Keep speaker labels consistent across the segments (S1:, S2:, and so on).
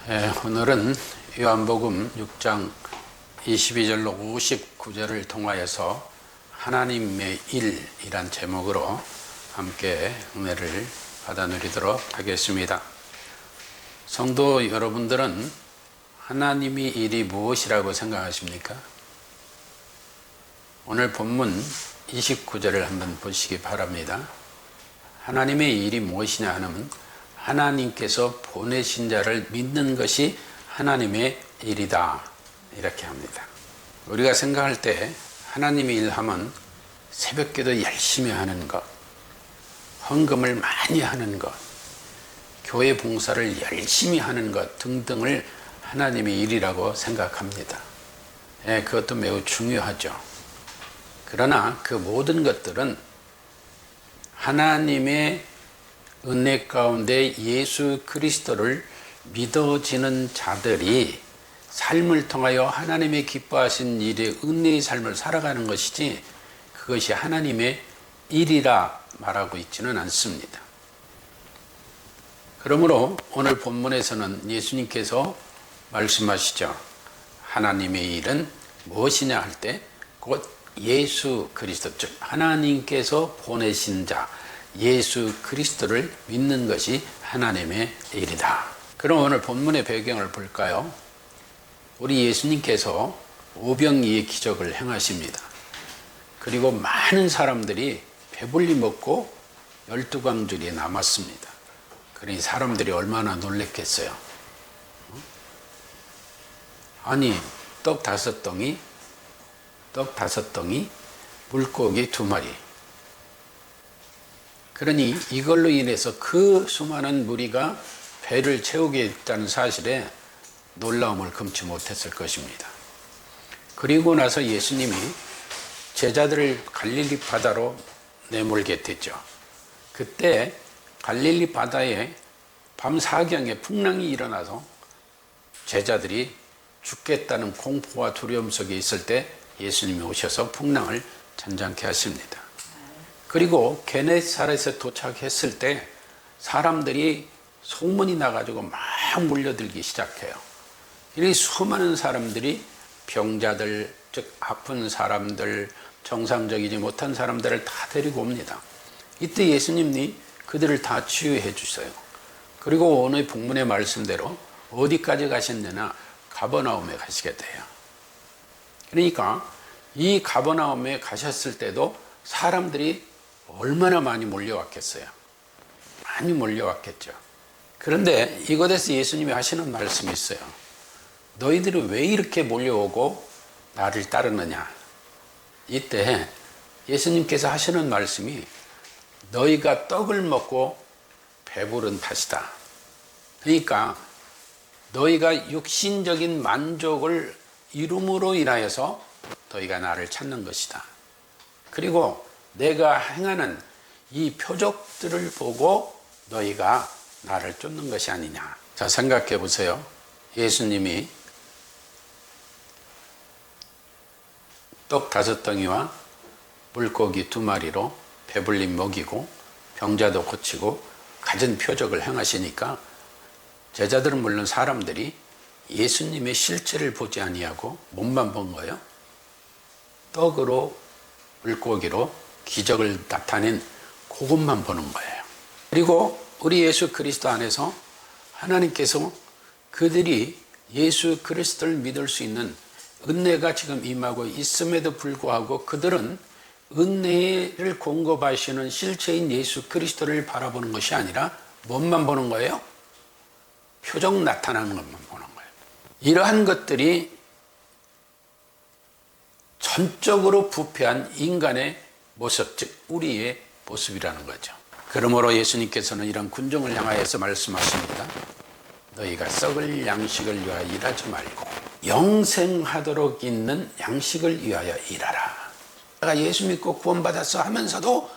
S1: 오늘은 요한복음 6장 22절로 59절을 통하여서 하나님의 일이란 제목으로 함께 은혜를 받아 누리도록 하겠습니다. 성도 여러분들은 하나님의 일이 무엇이라고 생각하십니까? 오늘 본문 29절을 한번 보시기 바랍니다. 하나님의 일이 무엇이냐 하면 하나님께서 보내신 자를 믿는 것이 하나님의 일이다, 이렇게 합니다. 우리가 생각할 때 하나님의 일 하면 새벽기도 열심히 하는 것, 헌금을 많이 하는 것, 교회 봉사를 열심히 하는 것 등등을 하나님의 일이라고 생각합니다. 그것도 매우 중요하죠. 그러나 그 모든 것들은 하나님의 은혜 가운데 예수 그리스도를 믿어지는 자들이 삶을 통하여 하나님의 기뻐하신 일의 은혜의 삶을 살아가는 것이지, 그것이 하나님의 일이라 말하고 있지는 않습니다. 그러므로 오늘 본문에서는 예수님께서 말씀하시죠. 하나님의 일은 무엇이냐 할 때 곧 예수 그리스도, 즉 하나님께서 보내신 자 예수 그리스도를 믿는 것이 하나님의 일이다. 그럼 오늘 본문의 배경을 볼까요? 우리 예수님께서 오병이의 기적을 행하십니다. 그리고 많은 사람들이 배불리 먹고 12광줄이 남았습니다. 그러니 사람들이 얼마나 놀랬겠어요. 아니, 떡 5덩이, 물고기 2마리. 그러니 이걸로 인해서 그 수많은 무리가 배를 채우게 됐다는 사실에 놀라움을 금치 못했을 것입니다. 그리고 나서 예수님이 제자들을 갈릴리 바다로 내몰게 됐죠. 그때 갈릴리 바다에 밤 사경에 풍랑이 일어나서 제자들이 죽겠다는 공포와 두려움 속에 있을 때 예수님이 오셔서 풍랑을 잔잔케 하십니다. 그리고 게네사렛에 도착했을 때 사람들이 소문이 나가지고 막 몰려들기 시작해요. 이 수많은 사람들이 병자들, 즉 아픈 사람들, 정상적이지 못한 사람들을 다 데리고 옵니다. 이때 예수님이 그들을 다 치유해 주셔요. 그리고 오늘 본문의 말씀대로 어디까지 가셨느냐? 가버나움에 가시게 돼요. 그러니까 이 가버나움에 가셨을 때도 사람들이 얼마나 많이 몰려왔겠어요. 많이 몰려왔겠죠. 그런데 이곳에서 예수님이 하시는 말씀이 있어요. 너희들이 왜 이렇게 몰려오고 나를 따르느냐? 이때 예수님께서 하시는 말씀이 너희가 떡을 먹고 배부른 탓이다. 그러니까 너희가 육신적인 만족을 이룸으로 인하여서 너희가 나를 찾는 것이다. 그리고 내가 행하는 이 표적들을 보고 너희가 나를 쫓는 것이 아니냐. 자, 생각해 보세요. 예수님이 떡 5덩이와 물고기 2마리로 배불리 먹이고 병자도 고치고 갖은 표적을 행하시니까 제자들은 물론 사람들이 예수님의 실체를 보지 아니하고 몸만 본 거예요. 떡으로 물고기로 기적을 나타낸 그것만 보는 거예요. 그리고 우리 예수 그리스도 안에서 하나님께서 그들이 예수 그리스도를 믿을 수 있는 은혜가 지금 임하고 있음에도 불구하고 그들은 은혜를 공급하시는 실체인 예수 그리스도를 바라보는 것이 아니라 뭔만 보는 거예요? 표적 나타나는 것만 보는 거예요. 이러한 것들이 전적으로 부패한 인간의 모습, 즉 우리의 모습이라는 거죠. 그러므로 예수님께서는 이런 군중을 향하여서 말씀하십니다. 너희가 썩을 양식을 위하여 일하지 말고 영생하도록 있는 양식을 위하여 일하라. 내가 예수 믿고 구원받았어 하면서도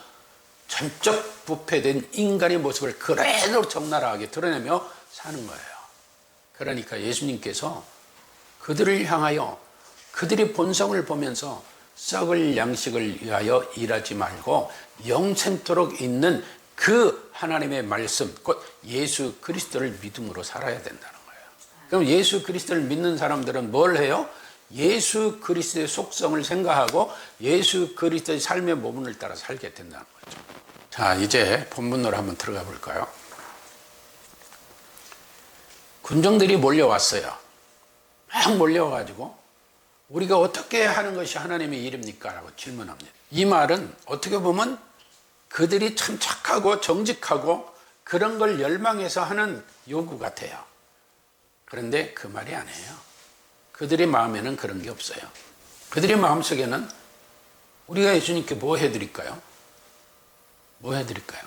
S1: 전적 부패된 인간의 모습을 그대로 적나라하게 드러내며 사는 거예요. 그러니까 예수님께서 그들을 향하여 그들의 본성을 보면서 썩을 양식을 위하여 일하지 말고 영생토록 있는 그 하나님의 말씀, 곧 예수 그리스도를 믿음으로 살아야 된다는 거예요. 그럼 예수 그리스도를 믿는 사람들은 뭘 해요? 예수 그리스도의 속성을 생각하고 예수 그리스도의 삶의 모분을 따라 살게 된다는 거죠. 자, 이제 본문으로 한번 들어가 볼까요? 군정들이 몰려왔어요. 막 몰려와가지고 우리가 어떻게 하는 것이 하나님의 일입니까? 라고 질문합니다. 이 말은 어떻게 보면 그들이 참 착하고 정직하고 그런 걸 열망해서 하는 요구 같아요. 그런데 그 말이 아니에요. 그들의 마음에는 그런 게 없어요. 그들의 마음속에는 우리가 예수님께 뭐 해드릴까요? 뭐 해드릴까요?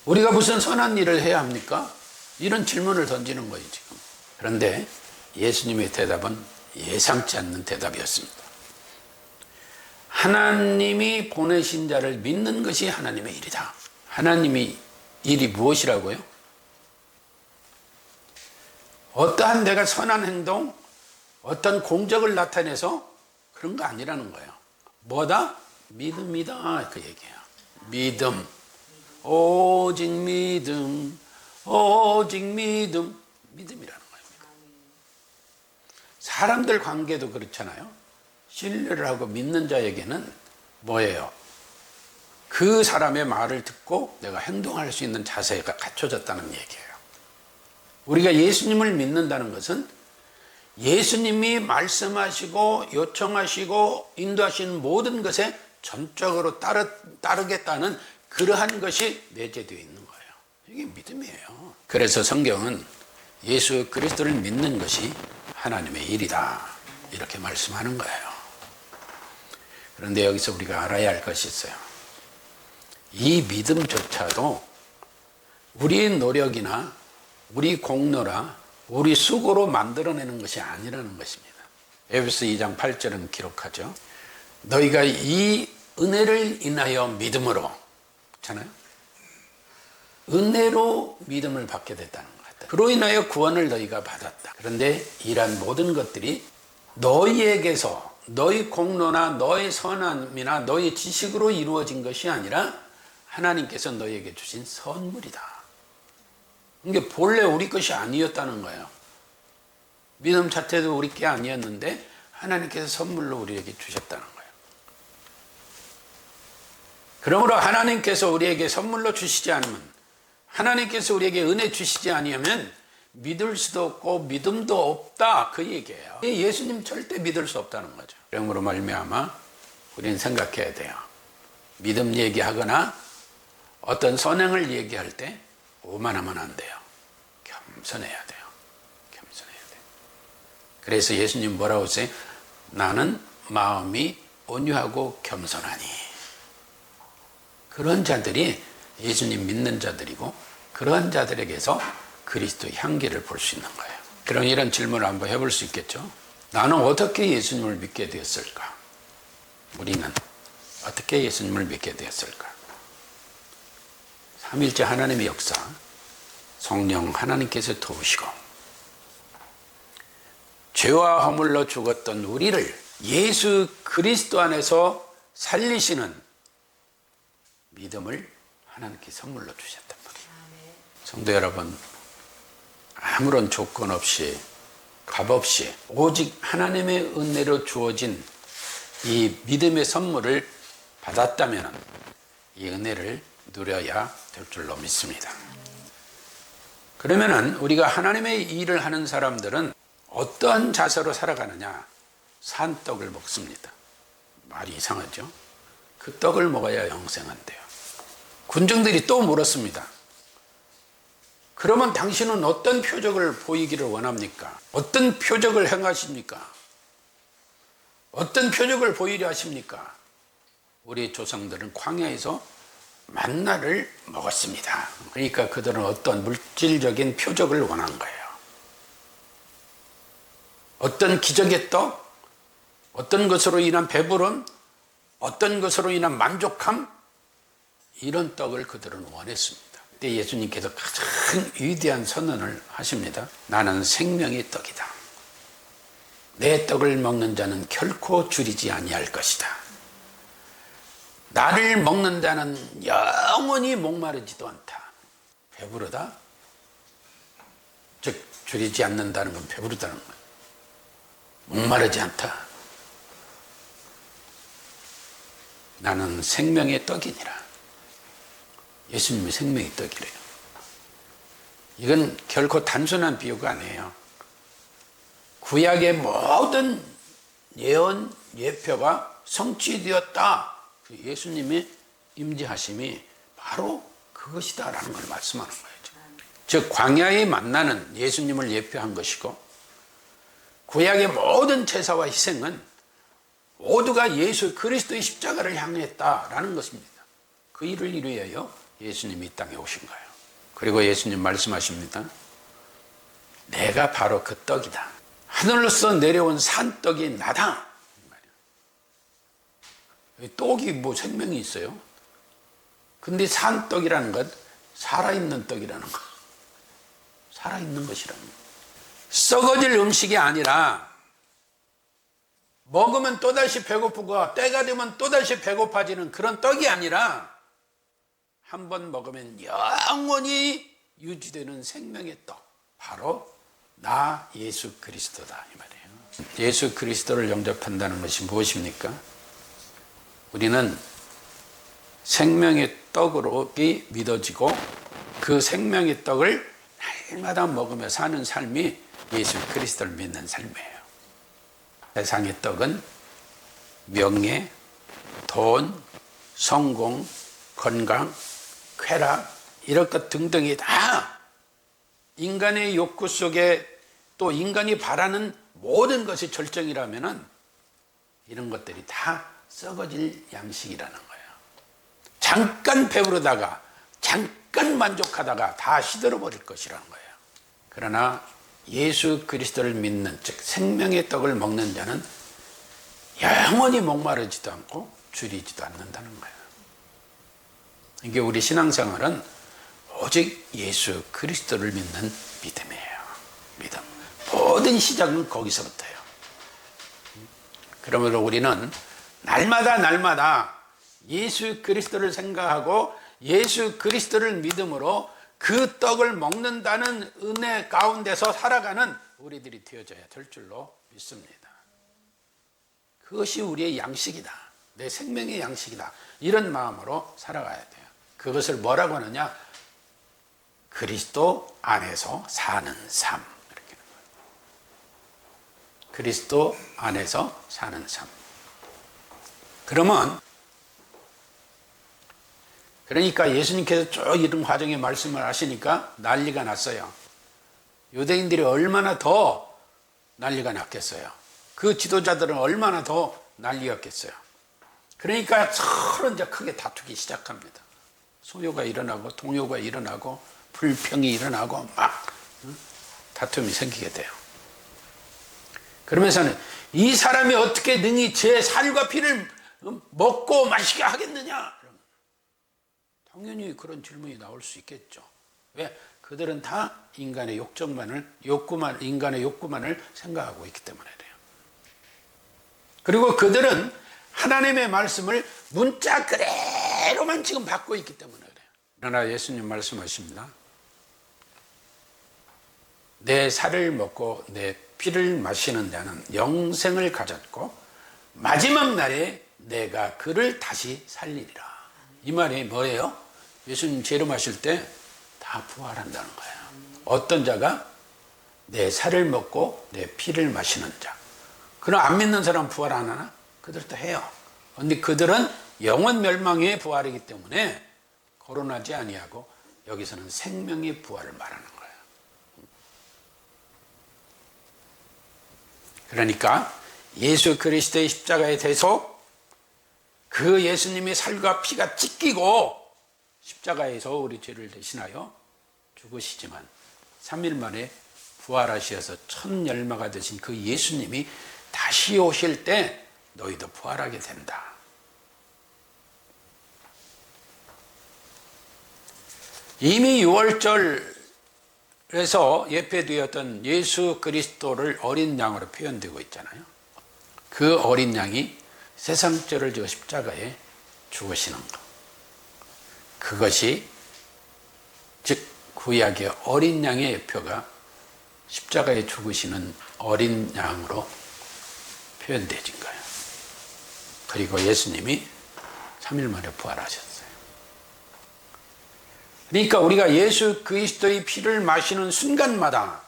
S1: 우리가 무슨 선한 일을 해야 합니까? 이런 질문을 던지는 거예요, 지금. 그런데 예수님의 대답은 예상치 않는 대답이었습니다. 하나님이 보내신 자를 믿는 것이 하나님의 일이다. 하나님의 일이 무엇이라고요? 어떠한 내가 선한 행동, 어떤 공적을 나타내서 그런 거 아니라는 거예요. 뭐다? 믿음이다. 그 얘기예요. 믿음. 오직 믿음. 오직 믿음. 믿음이라는 거예요. 사람들 관계도 그렇잖아요. 신뢰를 하고 믿는 자에게는 뭐예요? 그 사람의 말을 듣고 내가 행동할 수 있는 자세가 갖춰졌다는 얘기예요. 우리가 예수님을 믿는다는 것은 예수님이 말씀하시고 요청하시고 인도하시는 모든 것에 전적으로 따르겠다는 그러한 것이 내재되어 있는 거예요. 이게 믿음이에요. 그래서 성경은 예수 그리스도를 믿는 것이 하나님의 일이다. 이렇게 말씀하는 거예요. 그런데 여기서 우리가 알아야 할 것이 있어요. 이 믿음조차도 우리의 노력이나 우리 공로나 우리 수고로 만들어내는 것이 아니라는 것입니다. 에베소 2장 8절은 기록하죠. 너희가 이 은혜를 인하여 믿음으로, 그렇잖아요. 은혜로 믿음을 받게 됐다는 것 같아요. 그로 인하여 구원을 너희가 받았다. 그런데 이러한 모든 것들이 너희에게서 너희 공로나 너희 선함이나 너희 지식으로 이루어진 것이 아니라 하나님께서 너희에게 주신 선물이다. 이게 본래 우리 것이 아니었다는 거예요. 믿음 자체도 우리 게 아니었는데 하나님께서 선물로 우리에게 주셨다는 거예요. 그러므로 하나님께서 우리에게 선물로 주시지 않으면, 하나님께서 우리에게 은혜 주시지 아니하면 믿을 수도 없고 믿음도 없다, 그 얘기예요. 예수님 절대 믿을 수 없다는 거죠. 그러므로 말미암아 우리는 생각해야 돼요. 믿음 얘기하거나 어떤 선행을 얘기할 때 오만하면 안 돼요. 겸손해야 돼요. 겸손해야 돼요. 그래서 예수님 뭐라고 하세요? 나는 마음이 온유하고 겸손하니. 그런 자들이 예수님 믿는 자들이고 그런 자들에게서 그리스도의 향기를 볼 수 있는 거예요. 그럼 이런 질문을 한번 해볼 수 있겠죠? 나는 어떻게 예수님을 믿게 되었을까? 우리는 어떻게 예수님을 믿게 되었을까? 삼일째 하나님의 역사, 성령 하나님께서 도우시고 죄와 허물로 죽었던 우리를 예수 그리스도 안에서 살리시는 믿음을 하나님께 선물로 주셨단 말이에요. 성도 여러분, 아무런 조건 없이 값 없이 오직 하나님의 은혜로 주어진 이 믿음의 선물을 받았다면 이 은혜를 누려야 될 줄로 믿습니다. 그러면은 우리가 하나님의 일을 하는 사람들은 어떠한 자세로 살아가느냐? 산떡을 먹습니다. 말이 이상하죠? 그 떡을 먹어야 영생한대요. 군중들이 또 물었습니다. 그러면 당신은 어떤 표적을 보이기를 원합니까? 어떤 표적을 행하십니까? 어떤 표적을 보이려 하십니까? 우리 조상들은 광야에서 만나를 먹었습니다. 그러니까 그들은 어떤 물질적인 표적을 원한 거예요. 어떤 기적의 떡, 어떤 것으로 인한 배부름, 어떤 것으로 인한 만족함, 이런 떡을 그들은 원했습니다. 그때 예수님께서 가장 위대한 선언을 하십니다. 나는 생명의 떡이다. 내 떡을 먹는 자는 결코 줄이지 아니할 것이다. 나를 먹는 자는 영원히 목마르지도 않다. 배부르다? 즉 줄이지 않는다는 건 배부르다는 거예요. 목마르지 않다. 나는 생명의 떡이니라. 예수님이 생명의 떡이래요. 이건 결코 단순한 비유가 아니에요. 구약의 모든 예언, 예표가 성취되었다. 예수님의 임재하심이 바로 그것이다라는 걸 말씀하는 거예요. 즉 광야에 만나는 예수님을 예표한 것이고, 구약의 모든 제사와 희생은 모두가 예수 그리스도의 십자가를 향했다라는 것입니다. 그 일을 이루어야 예수님이 이 땅에 오신 거예요. 그리고 예수님 말씀하십니다. 내가 바로 그 떡이다. 하늘로서 내려온 산떡이 나다. 떡이 뭐 생명이 있어요? 근데 산떡이라는 건 살아있는 떡이라는 거. 살아있는 것이라는 거. 썩어질 음식이 아니라 먹으면 또다시 배고프고 때가 되면 또다시 배고파지는 그런 떡이 아니라 한 번 먹으면 영원히 유지되는 생명의 떡. 바로 나 예수 그리스도다 이 말이에요. 예수 그리스도를 영접한다는 것이 무엇입니까? 우리는 생명의 떡으로 믿어지고 그 생명의 떡을 날마다 먹으며 사는 삶이 예수 그리스도를 믿는 삶이에요. 세상의 떡은 명예, 돈, 성공, 건강, 쾌락 이런 것 등등이 다 인간의 욕구 속에 또 인간이 바라는 모든 것이 절정이라면은 이런 것들이 다 썩어질 양식이라는 거예요. 잠깐 배부르다가 잠깐 만족하다가 다 시들어버릴 것이라는 거예요. 그러나 예수 그리스도를 믿는 즉 생명의 떡을 먹는 자는 영원히 목마르지도 않고 줄이지도 않는다는 거예요. 이게 우리 신앙생활은 오직 예수 그리스도를 믿는 믿음이에요. 믿음. 모든 시작은 거기서부터예요. 그러므로 우리는 날마다 예수 그리스도를 생각하고 예수 그리스도를 믿음으로 그 떡을 먹는다는 은혜 가운데서 살아가는 우리들이 되어져야 될 줄로 믿습니다. 그것이 우리의 양식이다. 내 생명의 양식이다. 이런 마음으로 살아가야 돼요. 그것을 뭐라고 하느냐? 그리스도 안에서 사는 삶. 이렇게 하는 거예요. 그리스도 안에서 사는 삶. 그러니까 예수님께서 쭉 이런 과정에 말씀을 하시니까 난리가 났어요. 유대인들이 얼마나 더 난리가 났겠어요. 그 지도자들은 얼마나 더 난리였겠어요. 그러니까 서로 이제 크게 다투기 시작합니다. 소요가 일어나고 동요가 일어나고 불평이 일어나고 막 다툼이 생기게 돼요. 그러면서는 이 사람이 어떻게 능히 제 살과 피를 먹고 마시게 하겠느냐? 당연히 그런 질문이 나올 수 있겠죠. 왜? 그들은 다 인간의 인간의 욕구만을 생각하고 있기 때문에 그래요. 그리고 그들은 하나님의 말씀을 문자 그대로만 지금 받고 있기 때문에 그래요. 그러나 예수님 말씀하십니다. 내 살을 먹고 내 피를 마시는 자는 영생을 가졌고 마지막 날에 내가 그를 다시 살리리라. 이 말이 뭐예요? 예수님 재림하실 때 다 부활한다는 거예요. 어떤 자가? 내 살을 먹고 내 피를 마시는 자. 그럼 안 믿는 사람 부활 안 하나? 그들도 해요. 그런데 그들은 영원 멸망의 부활이기 때문에 거론하지 아니하고 여기서는 생명의 부활을 말하는 거예요. 그러니까 예수 그리스도의 십자가에 대해서 그 예수님의 살과 피가 찢기고 십자가에서 우리 죄를 대신하여 죽으시지만 3일 만에 부활하셔서 첫 열마가 되신 그 예수님이 다시 오실 때 너희도 부활하게 된다. 이미 6월절에서 예배되었던 예수 그리스도를 어린 양으로 표현되고 있잖아요. 그 어린 양이 세상 죄를 지어 십자가에 죽으시는 것. 그것이 즉 구약의 어린 양의 예표가 십자가에 죽으시는 어린 양으로 표현되진 거예요. 그리고 예수님이 3일 만에 부활하셨어요. 그러니까 우리가 예수 그리스도의 피를 마시는 순간마다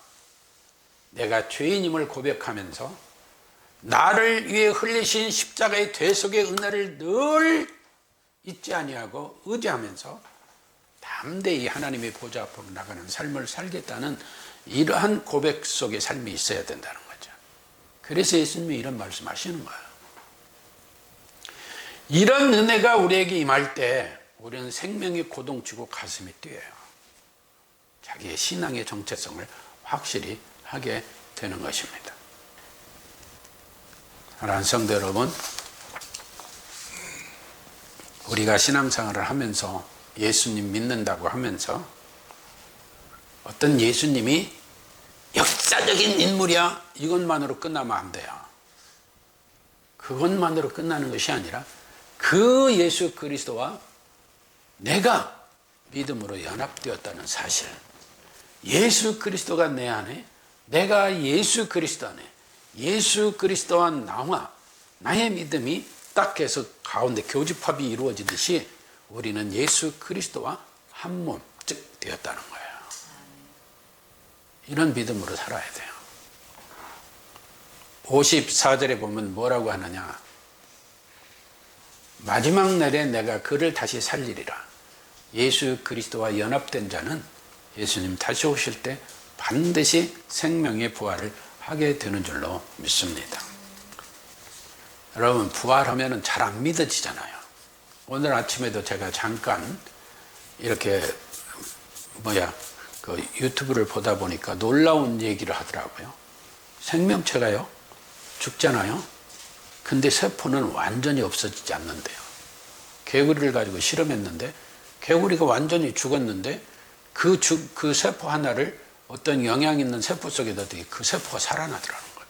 S1: 내가 죄인임을 고백하면서 나를 위해 흘리신 십자가의 대속의 은혜를 늘 잊지 아니하고 의지하면서 담대히 하나님의 보좌 앞으로 나가는 삶을 살겠다는 이러한 고백 속의 삶이 있어야 된다는 거죠. 그래서 예수님이 이런 말씀하시는 거예요. 이런 은혜가 우리에게 임할 때 우리는 생명의 고동치고 가슴이 뛰어요. 자기의 신앙의 정체성을 확실히 하게 되는 것입니다. 사랑하는 성도 여러분, 우리가 신앙생활을 하면서 예수님 믿는다고 하면서 어떤 예수님이 역사적인 인물이야 이것만으로 끝나면 안 돼요. 그것만으로 끝나는 것이 아니라 그 예수 그리스도와 내가 믿음으로 연합되었다는 사실, 예수 그리스도가 내 안에, 내가 예수 그리스도 안에, 예수 그리스도와 나와 나의 믿음이 딱 해서 가운데 교집합이 이루어지듯이 우리는 예수 그리스도와 한 몸, 즉 되었다는 거예요. 이런 믿음으로 살아야 돼요. 54절에 보면 뭐라고 하느냐, 마지막 날에 내가 그를 다시 살리리라. 예수 그리스도와 연합된 자는 예수님 다시 오실 때 반드시 생명의 부활을 하게 되는 줄로 믿습니다. 여러분, 부활하면 잘 안 믿어지잖아요. 오늘 아침에도 제가 잠깐 이렇게 그 유튜브를 보다 보니까 놀라운 얘기를 하더라고요. 생명체가요 죽잖아요. 근데 세포는 완전히 없어지지 않는데요. 개구리를 가지고 실험했는데 개구리가 완전히 죽었는데 그 세포 하나를 어떤 영향 있는 세포 속에 넣더니 그 세포가 살아나더라는 거예요.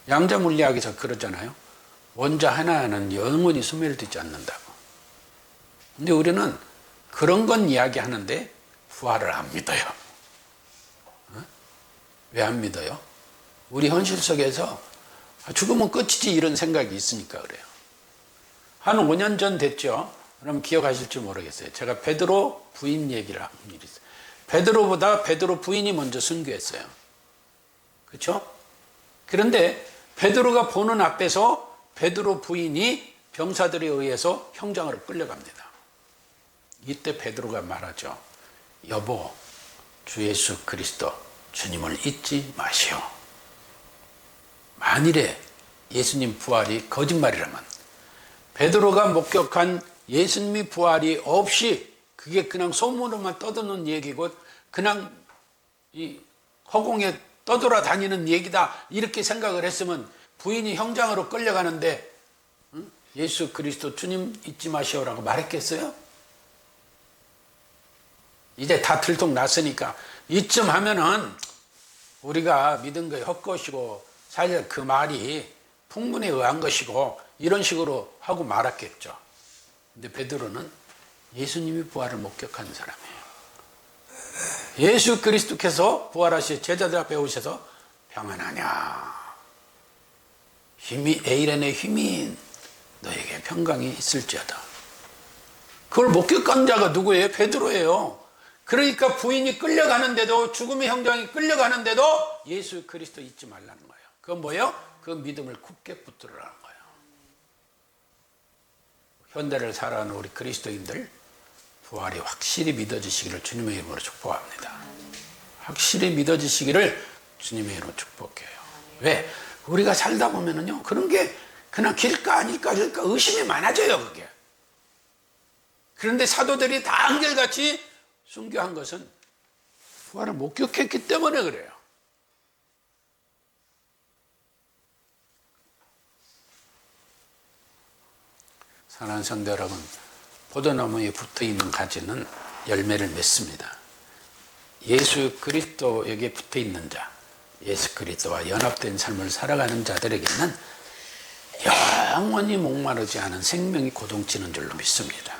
S1: 양자 물리학에서 그러잖아요. 원자 하나는 영원히 소멸되지 않는다고. 근데 우리는 그런 건 이야기하는데 부활을 안 믿어요. 왜 안 믿어요? 우리 현실 속에서 죽으면 끝이지 이런 생각이 있으니까 그래요. 한 5년 전 됐죠. 그럼 기억하실지 모르겠어요. 제가 베드로 부인 얘기를 한 일이 있어요. 베드로보다 베드로 부인이 먼저 순교했어요. 그렇죠? 그런데 베드로가 보는 앞에서 베드로 부인이 병사들에 의해서 형장으로 끌려갑니다. 이때 베드로가 말하죠. 여보, 주 예수 그리스도 주님을 잊지 마시오. 만일에 예수님 부활이 거짓말이라면, 베드로가 목격한 예수님이 부활이 없이 그게 그냥 소문으로만 떠드는 얘기고 그냥 이 허공에 떠돌아다니는 얘기다 이렇게 생각을 했으면 부인이 형장으로 끌려가는데 예수 그리스도 주님 잊지 마시오라고 말했겠어요? 이제 다 들통났으니까 이쯤 하면은 우리가 믿은 게 헛것이고 사실 그 말이 풍문에 의한 것이고 이런 식으로 하고 말았겠죠. 근데 베드로는 예수님이 부활을 목격한 사람이에요. 예수 그리스도께서 부활하시 제자들 앞에 오셔서 평안하냐, 힘이 에이렌의 힘이 너에게 평강이 있을지어다. 그걸 목격한 자가 누구예요? 베드로예요. 그러니까 부인이 끌려가는데도, 죽음의 형장이 끌려가는데도 예수 그리스도 잊지 말라는 거예요. 그건 뭐예요? 그 믿음을 굳게 붙들으라는 거예요. 현대를 살아가는 우리 그리스도인들 부활이 확실히 믿어지시기를 주님의 이름으로 축복합니다. 확실히 믿어지시기를 주님의 이름으로 축복해요. 왜? 우리가 살다 보면은요, 그런 게 그냥 길까 아닐까 의심이 많아져요, 그게. 그런데 사도들이 다 한결같이 순교한 것은 부활을 목격했기 때문에 그래요. 사랑하는 성도 여러분, 포도나무에 붙어있는 가지는 열매를 맺습니다. 예수 그리스도에게 붙어있는 자, 예수 그리스도와 연합된 삶을 살아가는 자들에게는 영원히 목마르지 않은 생명이 고동치는 줄로 믿습니다.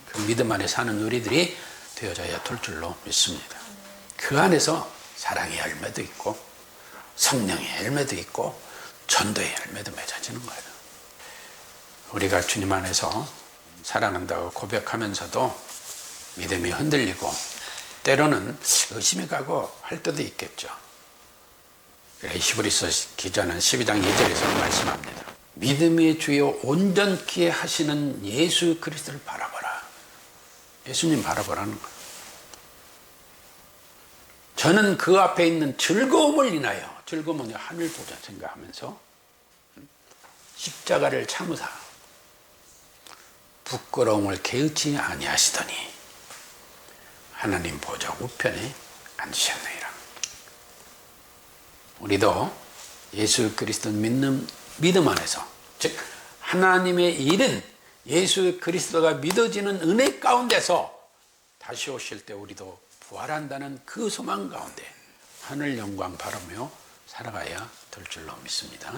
S1: 그 믿음 안에 사는 우리들이 되어져야 될 줄로 믿습니다. 그 안에서 사랑의 열매도 있고 성령의 열매도 있고 전도의 열매도 맺어지는 거예요. 우리가 주님 안에서 사랑한다고 고백하면서도 믿음이 흔들리고 때로는 의심이 가고 할 때도 있겠죠. 히브리서 기자는 12장 2절에서 말씀합니다. 믿음의 주요 온전케 하시는 예수 그리스도를 바라보라. 예수님 바라보라는 거예요. 저는 그 앞에 있는 즐거움을 인하여, 즐거움은 하늘 보좌 생각하면서 십자가를 참으사 부끄러움을 개의치 아니하시더니 하나님 보좌 우편에 앉으셨느니라. 우리도 예수 그리스도 믿는 믿음 안에서, 즉 하나님의 일은 예수 그리스도가 믿어지는 은혜 가운데서 다시 오실 때 우리도 부활한다는 그 소망 가운데 하늘 영광 바라며 살아가야 될 줄로 믿습니다.